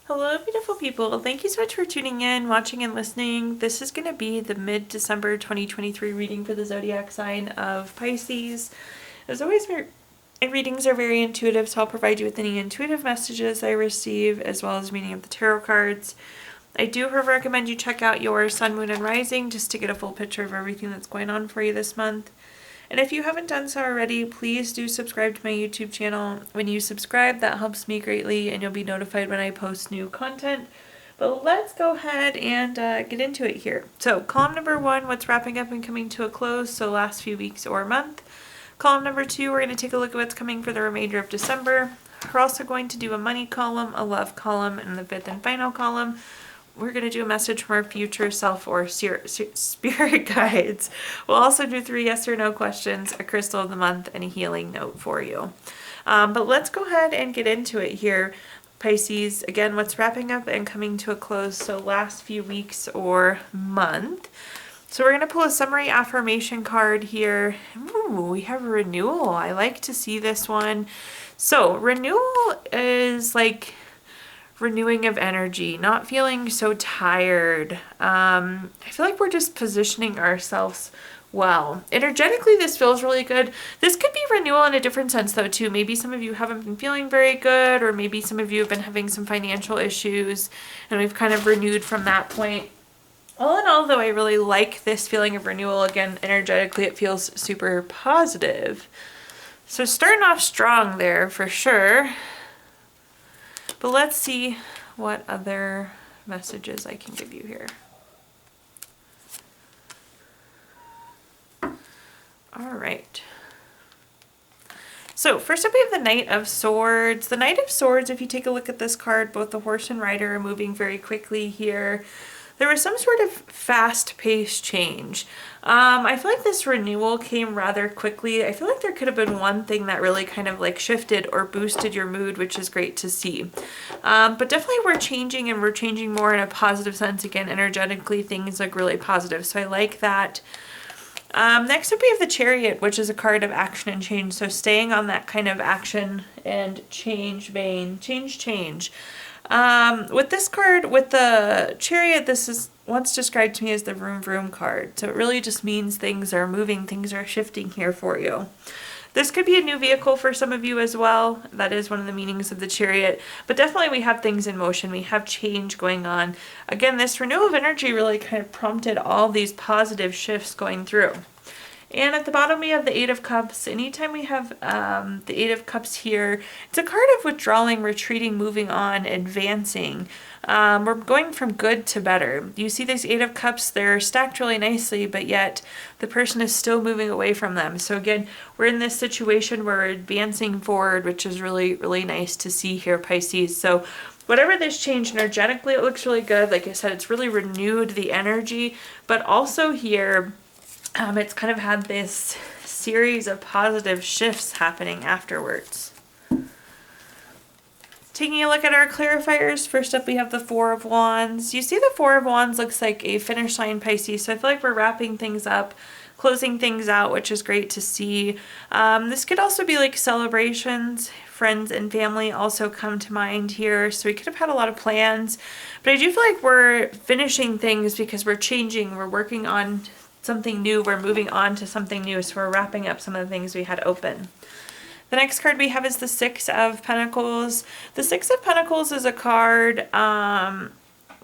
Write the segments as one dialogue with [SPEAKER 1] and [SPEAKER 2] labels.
[SPEAKER 1] Hello, beautiful people. Thank you so much for tuning in, watching, and listening. This is going to be the mid-December 2023 reading for the zodiac sign of Pisces. As always, my readings are very intuitive, so I'll provide you with any intuitive messages I receive, as well as meaning of the tarot cards. I do recommend you check out your sun, moon, and rising just to get a full picture of everything that's going on for you this month. And if you haven't done so already, please do subscribe to my YouTube channel. When you subscribe, that helps me greatly and you'll be notified when I post new content. But let's go ahead and get into it here. So column number 1, what's wrapping up and coming to a close, so last few weeks or month. Column number 2, we're going to take a look at what's coming for the remainder of December. We're also going to do a money column, a love column, and the fifth and final column. We're going to do a message from our future self or spirit guides. We'll also do 3 yes or no questions, a crystal of the month, and a healing note for you. But let's go ahead and get into it here. Pisces, again, what's wrapping up and coming to a close, so last few weeks or month. So we're going to pull a summary affirmation card here. Ooh, we have a renewal. I like to see this one. So renewal is like renewing of energy, not feeling so tired. I feel like we're just positioning ourselves well. Energetically, this feels really good. This could be renewal in a different sense though too. Maybe some of you haven't been feeling very good, or maybe some of you have been having some financial issues and we've kind of renewed from that point. All in all though, I really like this feeling of renewal. Again, energetically it feels super positive. So starting off strong there for sure. But let's see what other messages I can give you here. All right. So first up we have the Knight of Swords. The Knight of Swords, if you take a look at this card, both the horse and rider are moving very quickly here. There was some sort of fast-paced change. I feel like this renewal came rather quickly. I feel like there could have been one thing that really kind of like shifted or boosted your mood, which is great to see. But definitely we're changing, and we're changing more in a positive sense. Again, energetically, things look really positive. So I like that. Next up we have the Chariot, which is a card of action and change. So staying on that kind of action and change vein. Change. With this card, with the Chariot, this is once described to me as the vroom vroom card. So it really just means things are moving, things are shifting here for you. This could be a new vehicle for some of you as well. That is one of the meanings of the Chariot. But definitely we have things in motion. We have change going on. Again, this renewal of energy really kind of prompted all these positive shifts going through. And at the bottom we have the Eight of Cups. Anytime we have the Eight of Cups here, it's a card of withdrawing, retreating, moving on, advancing. We're going from good to better. You see these Eight of Cups, they're stacked really nicely, but yet the person is still moving away from them. So again, we're in this situation where we're advancing forward, which is really, really nice to see here, Pisces. So whatever this change energetically, it looks really good. Like I said, it's really renewed the energy, but also here, it's kind of had this series of positive shifts happening afterwards. Taking a look at our clarifiers, first up we have the Four of Wands. You see the Four of Wands looks like a finish line, Pisces, so I feel like we're wrapping things up, closing things out, which is great to see. This could also be like celebrations. Friends and family also come to mind here, so we could have had a lot of plans, but I do feel like we're finishing things because we're changing, we're working on something new, we're moving on to something new, so we're wrapping up some of the things we had open. The next card we have is the Six of Pentacles. The Six of Pentacles is a card,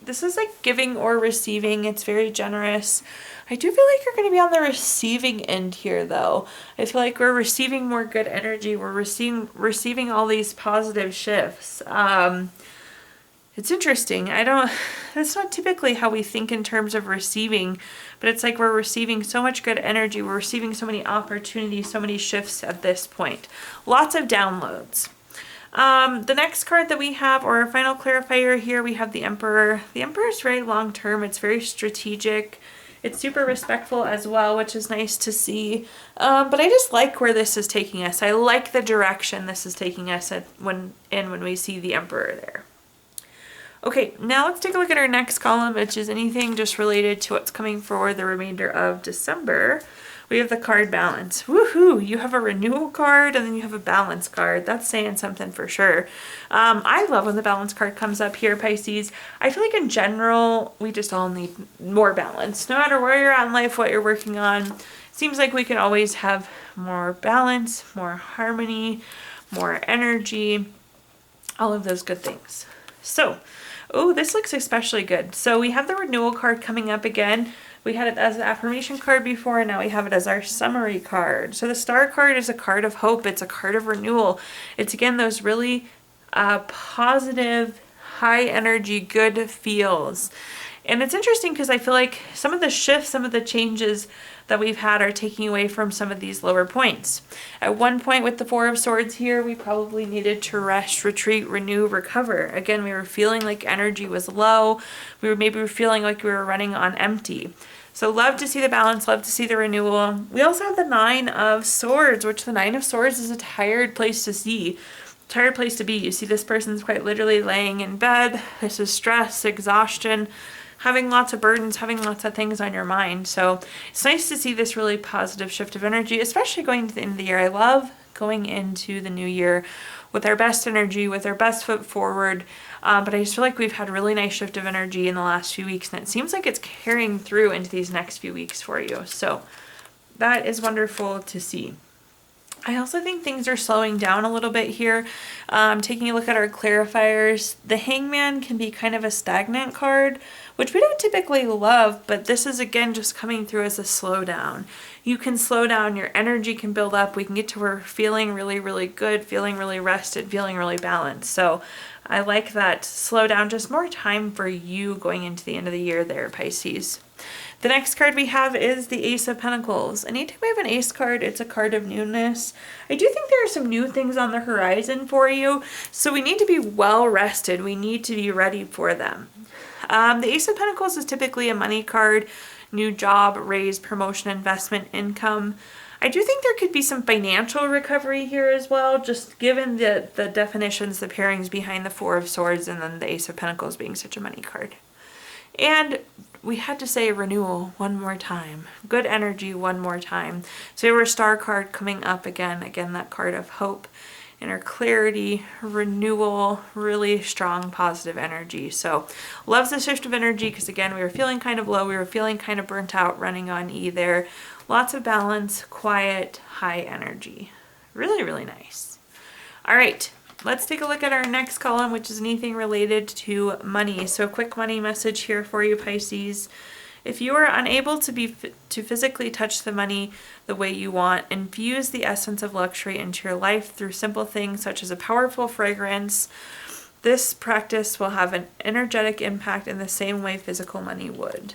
[SPEAKER 1] this is like giving or receiving. It's very generous. I do feel like you're going to be on the receiving end here though. I feel like we're receiving more good energy. We're receiving all these positive shifts. It's interesting. That's not typically how we think in terms of receiving, but it's like we're receiving so much good energy. We're receiving so many opportunities, so many shifts at this point. Lots of downloads. The next card that we have, or our final clarifier here, we have the Emperor. The Emperor is very long term. It's very strategic. It's super respectful as well, which is nice to see. But I just like where this is taking us. I like the direction this is taking us when we see the Emperor there. Okay, now let's take a look at our next column, which is anything just related to what's coming for the remainder of December. We have the card balance. Woohoo! You have a renewal card and then you have a balance card. That's saying something for sure. I love when the balance card comes up here, Pisces. I feel like in general, we just all need more balance. No matter where you're at in life, what you're working on, seems like we can always have more balance, more harmony, more energy, all of those good things. So, oh, this looks especially good. So we have the renewal card coming up again. We had it as an affirmation card before, and now we have it as our summary card. So the star card is a card of hope. It's a card of renewal. It's, again, those really positive, high energy, good feels. And it's interesting because I feel like some of the shifts, some of the changes that we've had are taking away from some of these lower points. At one point with the Four of Swords here, we probably needed to rest, retreat, renew, recover. Again, we were feeling like energy was low. We were feeling like we were running on empty. So love to see the balance, love to see the renewal. We also have the Nine of Swords, which the Nine of Swords is a tired place to see. Tired place to be. You see this person's quite literally laying in bed. This is stress, exhaustion, having lots of burdens, having lots of things on your mind. So it's nice to see this really positive shift of energy, especially going to the end of the year. I love going into the new year with our best energy, with our best foot forward. But I just feel like we've had a really nice shift of energy in the last few weeks, and it seems like it's carrying through into these next few weeks for you. So that is wonderful to see. I also think things are slowing down a little bit here. Taking a look at our clarifiers, the Hangman can be kind of a stagnant card, which we don't typically love, but this is again just coming through as a slowdown. You can slow down, your energy can build up, we can get to where we're feeling really, really good, feeling really rested, feeling really balanced. So I like that slow down, just more time for you going into the end of the year there, Pisces. The next card we have is the Ace of Pentacles. Anytime we have an ace card, it's a card of newness. I do think there are some new things on the horizon for you, so we need to be well rested. We need to be ready for them. The Ace of Pentacles is typically a money card, new job, raise, promotion, investment, income. I do think there could be some financial recovery here as well, just given the definitions, the pairings behind the Four of Swords and then the Ace of Pentacles being such a money card. And we had to say renewal one more time. Good energy one more time. So we have our star card coming up again. Again, that card of hope, inner clarity, renewal, really strong positive energy. So loves the shift of energy because again, we were feeling kind of low. We were feeling kind of burnt out, running on E there. Lots of balance, quiet, high energy. Really, really nice. All right. Let's take a look at our next column, which is anything related to money. So a quick money message here for you, Pisces. If you are unable to physically touch the money the way you want, infuse the essence of luxury into your life through simple things such as a powerful fragrance. This practice will have an energetic impact in the same way physical money would.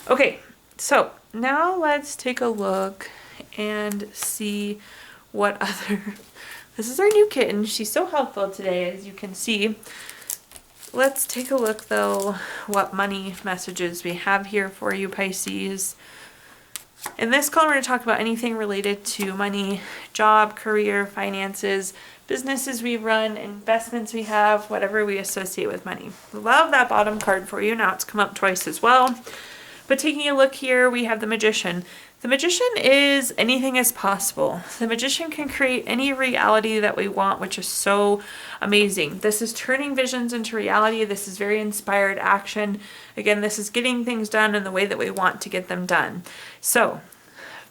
[SPEAKER 1] Okay, so now let's take a look and see what other... This is our new kitten. She's so helpful today, as you can see. Let's take a look, though, what money messages we have here for you, Pisces. In this column, we're going to talk about anything related to money, job, career, finances, businesses we run, investments we have, whatever we associate with money. Love that bottom card for you. Now it's come up twice as well. But taking a look here, we have the Magician. The Magician is anything is possible. The Magician can create any reality that we want, which is so amazing. This is turning visions into reality. This is very inspired action. Again, this is getting things done in the way that we want to get them done. So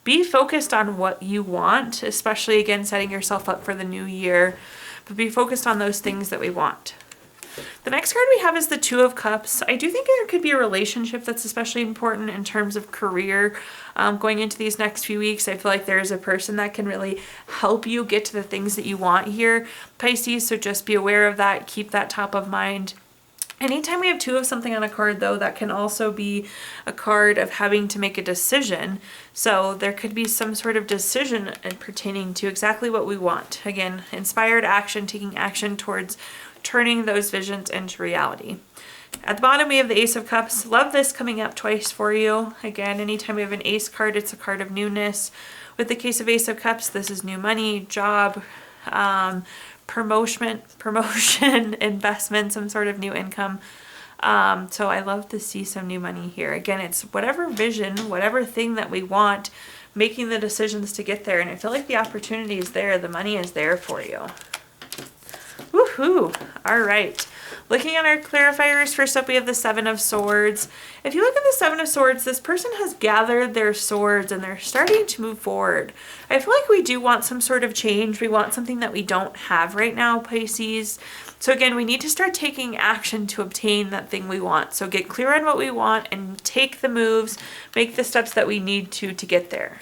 [SPEAKER 1] be focused on what you want, especially again, setting yourself up for the new year, but be focused on those things that we want. The next card we have is the Two of Cups. I do think there could be a relationship that's especially important in terms of career going into these next few weeks. I feel like there's a person that can really help you get to the things that you want here, Pisces, so just be aware of that. Keep that top of mind. Anytime we have two of something on a card, though, that can also be a card of having to make a decision. So there could be some sort of decision pertaining to exactly what we want. Again, inspired action, taking action towards turning those visions into reality. At the bottom, we have the Ace of Cups. Love this coming up twice for you. Again, anytime we have an ace card, it's a card of newness. With the case of Ace of Cups, this is new money, job, promotion, investment, some sort of new income. So I love to see some new money here. Again, it's whatever vision, whatever thing that we want, making the decisions to get there. And I feel like the opportunity is there. The money is there for you. Woohoo! All right. Looking at our clarifiers, first up we have the Seven of Swords. If you look at the Seven of Swords, this person has gathered their swords and they're starting to move forward. I feel like we do want some sort of change. We want something that we don't have right now, Pisces. So again, we need to start taking action to obtain that thing we want. So get clear on what we want and take the moves, make the steps that we need to get there.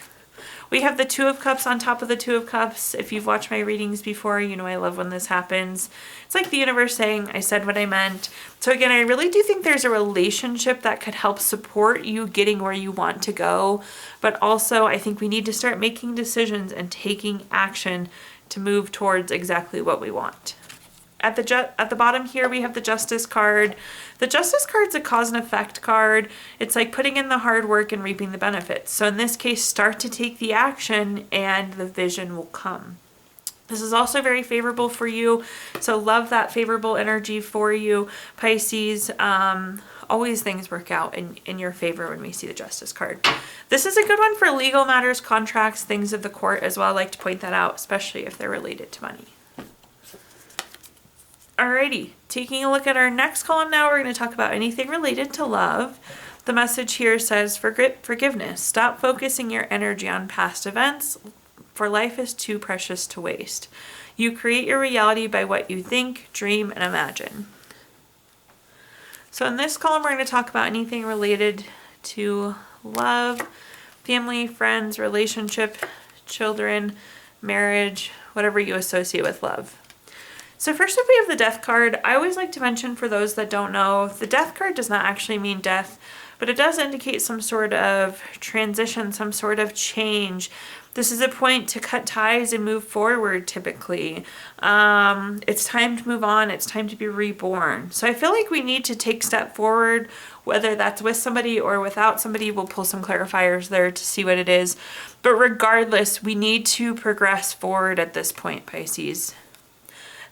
[SPEAKER 1] We have the Two of Cups on top of the Two of Cups. If you've watched my readings before, you know I love when this happens. It's like the universe saying, I said what I meant. So again, I really do think there's a relationship that could help support you getting where you want to go. But also, I think we need to start making decisions and taking action to move towards exactly what we want. At the bottom here, we have the Justice card. The Justice card's a cause and effect card. It's like putting in the hard work and reaping the benefits. So in this case, start to take the action and the vision will come. This is also very favorable for you. So love that favorable energy for you, Pisces. Always things work out in your favor when we see the Justice card. This is a good one for legal matters, contracts, things of the court as well. I like to point that out, especially if they're related to money. Alrighty, taking a look at our next column now, we're going to talk about anything related to love. The message here says forgiveness. Stop focusing your energy on past events, for life is too precious to waste. You create your reality by what you think, dream, and imagine. So in this column, we're going to talk about anything related to love, family, friends, relationship, children, marriage, whatever you associate with love. So first up we have the Death card. I always like to mention for those that don't know, the Death card does not actually mean death, but it does indicate some sort of transition, some sort of change. This is a point to cut ties and move forward typically. It's time to move on. It's time to be reborn. So I feel like we need to take a step forward, whether that's with somebody or without somebody. We'll pull some clarifiers there to see what it is. But regardless, we need to progress forward at this point, Pisces.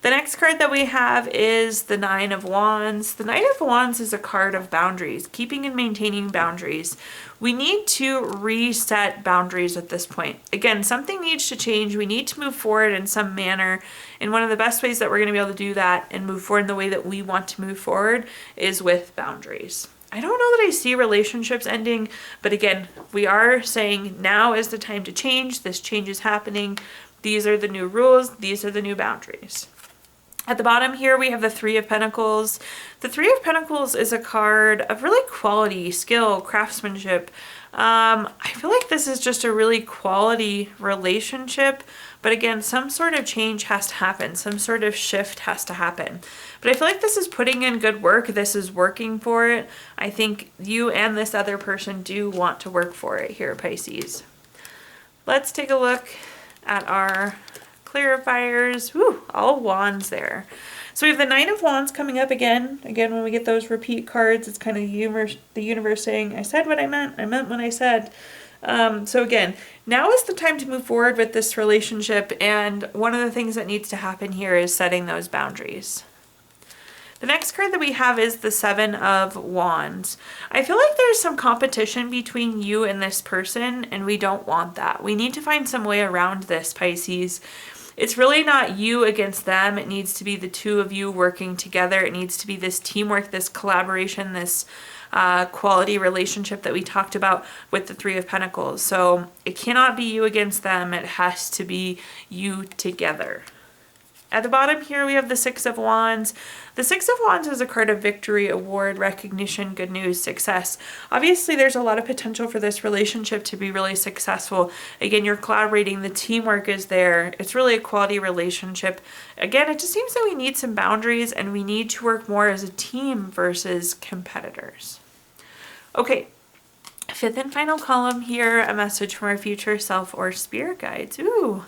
[SPEAKER 1] The next card that we have is the Nine of Wands. The Nine of Wands is a card of boundaries, keeping and maintaining boundaries. We need to reset boundaries at this point. Again, something needs to change. We need to move forward in some manner. And one of the best ways that we're going to be able to do that and move forward in the way that we want to move forward is with boundaries. I don't know that I see relationships ending, but again, we are saying now is the time to change. This change is happening. These are the new rules. These are the new boundaries. At the bottom here, we have the Three of Pentacles. The Three of Pentacles is a card of really quality, skill, craftsmanship. I feel like this is just a really quality relationship, but again, some sort of change has to happen. Some sort of shift has to happen. But I feel like this is putting in good work. This is working for it. I think you and this other person do want to work for it here, Pisces. Let's take a look at our clarifiers. Woo, all wands there. So we have the Nine of Wands coming up again. Again, when we get those repeat cards, it's kind of the universe saying, I said what I meant what I said. So again, now is the time to move forward with this relationship. And one of the things that needs to happen here is setting those boundaries. The next card that we have is the Seven of Wands. I feel like there's some competition between you and this person, and we don't want that. We need to find some way around this, Pisces. It's really not you against them. It needs to be the two of you working together. It needs to be this teamwork, this collaboration, this quality relationship that we talked about with the Three of Pentacles. So it cannot be you against them. It has to be you together. At the bottom here, we have the Six of Wands. The Six of Wands is a card of victory, award, recognition, good news, success. Obviously, there's a lot of potential for this relationship to be really successful. Again, you're collaborating. The teamwork is there. It's really a quality relationship. Again, it just seems that we need some boundaries and we need to work more as a team versus competitors. Okay. Fifth and final column here, a message from our future self or spirit guides. Ooh.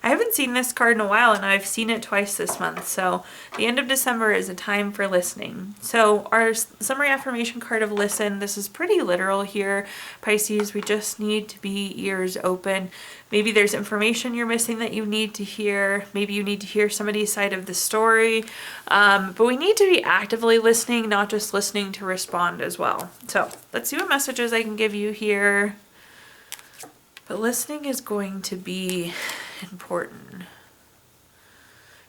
[SPEAKER 1] I haven't seen this card in a while, and I've seen it twice this month. So the end of December is a time for listening. So our summary affirmation card of listen, this is pretty literal here, Pisces. We just need to be ears open. Maybe there's information you're missing that you need to hear. Maybe you need to hear somebody's side of the story. But we need to be actively listening, not just listening to respond as well. So let's see what messages I can give you here. But listening is going to be important.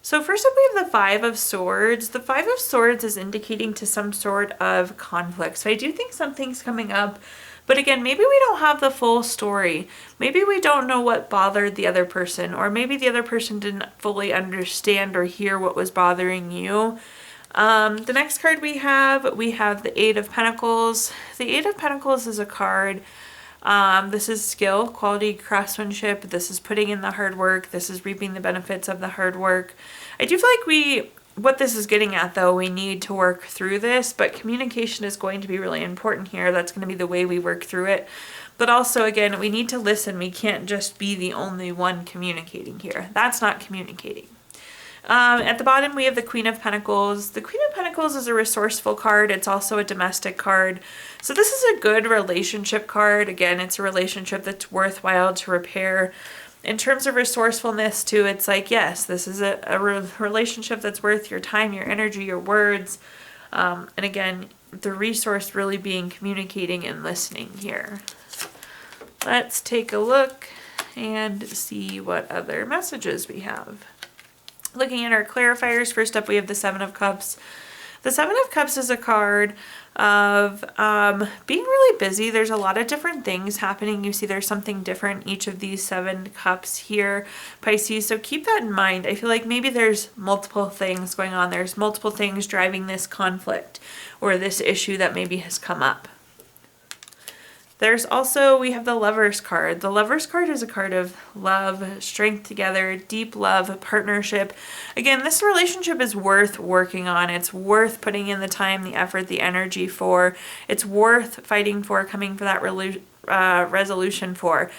[SPEAKER 1] So first up, we have the Five of Swords. The Five of Swords is indicating to some sort of conflict. So I do think something's coming up. But again, maybe we don't have the full story. Maybe we don't know what bothered the other person, or maybe the other person didn't fully understand or hear what was bothering you. The next card we have the Eight of Pentacles. The Eight of Pentacles is a card. This is skill, quality, craftsmanship. This is putting in the hard work. This is reaping the benefits of the hard work. I do feel like what this is getting at though, we need to work through this, but communication is going to be really important here. That's going to be the way we work through it. But also, again, we need to listen. We can't just be the only one communicating here. That's not communicating. At the bottom, we have the Queen of Pentacles. The Queen of Pentacles is a resourceful card. It's also a domestic card. So this is a good relationship card. Again, it's a relationship that's worthwhile to repair. In terms of resourcefulness too, it's like, yes, this is a relationship that's worth your time, your energy, your words. And again, the resource really being communicating and listening here. Let's take a look and see what other messages we have. Looking at our clarifiers, first up we have the Seven of Cups. The Seven of Cups is a card of being really busy. There's a lot of different things happening. You see there's something different in each of these 7 cups here, Pisces. So keep that in mind. I feel like maybe there's multiple things going on. There's multiple things driving this conflict or this issue that maybe has come up. There's also, we have the Lovers card. The Lovers card is a card of love, strength together, deep love, partnership. Again, this relationship is worth working on. It's worth putting in the time, the effort, the energy for. It's worth fighting for, coming for that resolution for.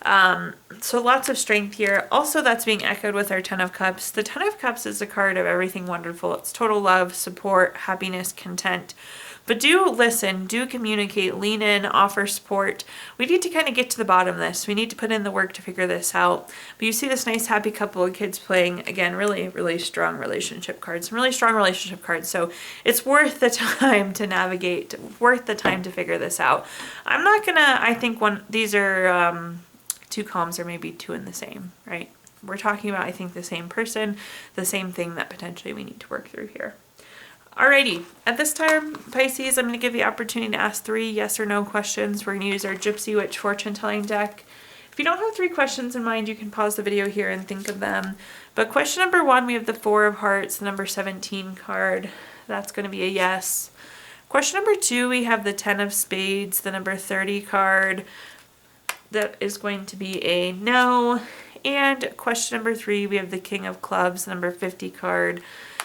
[SPEAKER 1] So lots of strength here. Also, that's being echoed with our Ten of Cups. The Ten of Cups is a card of everything wonderful. It's total love, support, happiness, content. But do listen, do communicate, lean in, offer support. We need to kind of get to the bottom of this. We need to put in the work to figure this out. But you see this nice happy couple of kids playing, again, really, really strong relationship cards. Some really strong relationship cards. So it's worth the time to navigate, worth the time to figure this out. I'm not gonna, I think these are 2 columns or maybe 2 in the same, right? We're talking about, I think, the same person, the same thing that potentially we need to work through here. Alrighty, at this time, Pisces, I'm going to give you the opportunity to ask 3 yes or no questions. We're going to use our Gypsy Witch fortune telling deck. If you don't have 3 questions in mind, you can pause the video here and think of them. But question number 1, we have the 4 of Hearts, the number 17 card. That's going to be a yes. Question number 2, we have the 10 of Spades, the number 30 card. That is going to be a no. And question number 3, we have the King of Clubs, the number 50 card.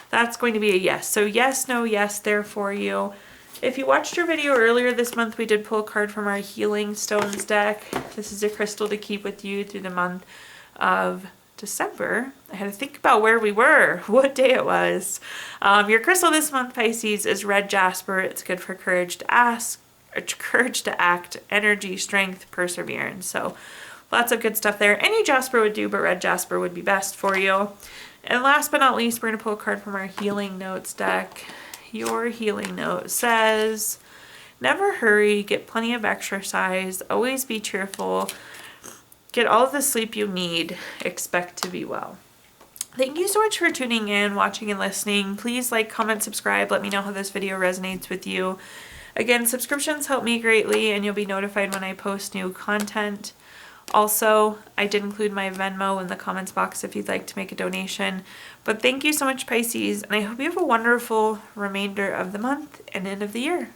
[SPEAKER 1] That's going to be a yes. So yes, no, yes there for you. If you watched our video earlier this month, we did pull a card from our Healing Stones deck. This is a crystal to keep with you through the month of December. I had to think about where we were, what day it was. Your crystal this month, Pisces, is red jasper. It's good for courage to act, energy, strength, perseverance. So lots of good stuff there. Any jasper would do, but red jasper would be best for you. And last but not least, we're going to pull a card from our Healing Notes deck. Your healing note says, never hurry, get plenty of exercise, always be cheerful, get all of the sleep you need, expect to be well. Thank you so much for tuning in, watching, and listening. Please like, comment, subscribe. Let me know how this video resonates with you. Again, subscriptions help me greatly, and you'll be notified when I post new content. Also, I did include my Venmo in the comments box if you'd like to make a donation. But thank you so much, Pisces, and I hope you have a wonderful remainder of the month and end of the year.